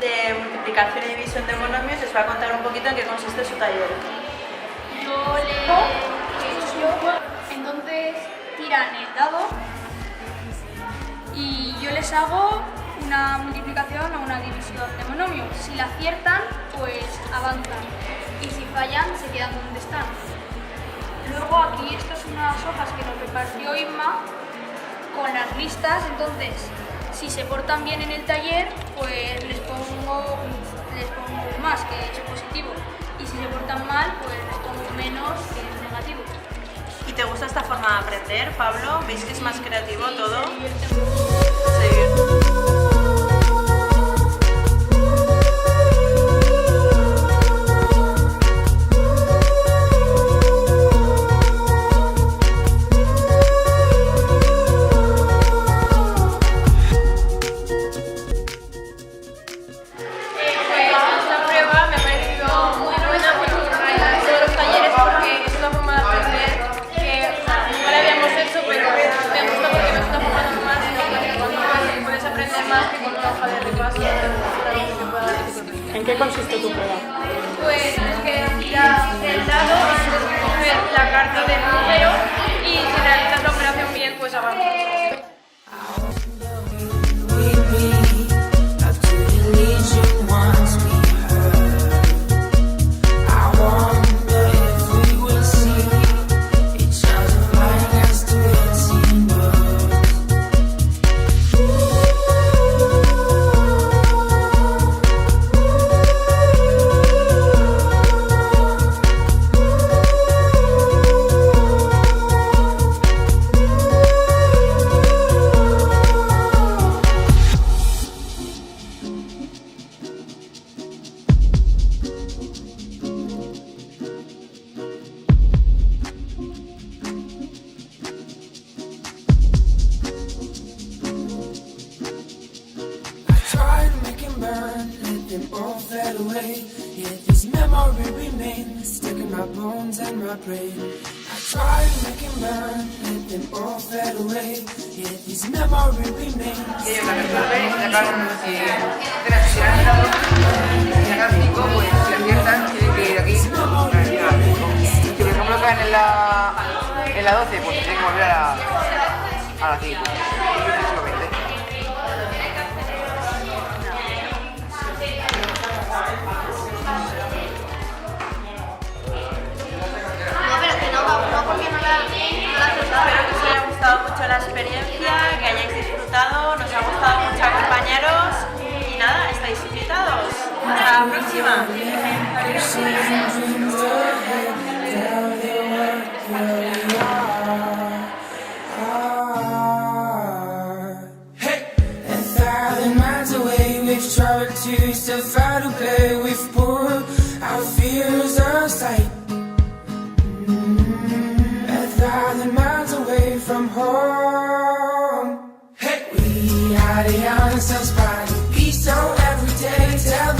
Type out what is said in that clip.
De multiplicación y división de monomios, les voy a contar un poquito en qué consiste su taller. Yo leo ellos, entonces tiran el dado y yo les hago una multiplicación o una división de monomios. Si la aciertan, pues avanzan, y si fallan, se quedan donde están. Luego aquí estas son unas hojas que nos repartió Inma con las listas, entonces si se portan bien en el taller, pues les pongo más, que es positivo, y si se portan mal, pues les pongo menos, que es negativo. ¿Y te gusta esta forma de aprender, Pablo? ¿Veis que es más creativo todo? Sí. ¿En qué consiste tu prueba? Pues es que tiras el dado, tienes que coger la carta del número y si realizas la operación bien, pues avanzas. Yet this memory remains stuck in my bones and my brain. I tried to make it burn, let them all fade away. Yet this memory remains. Si por ejemplo caen en la 12, pues tienen que volver a la 5. Espero que os haya gustado mucho la experiencia, que hayáis disfrutado, nos ha gustado mucho acompañaros y nada, estáis invitados. Hasta la próxima. From home, hey, we are the answers by the beat, so every day tell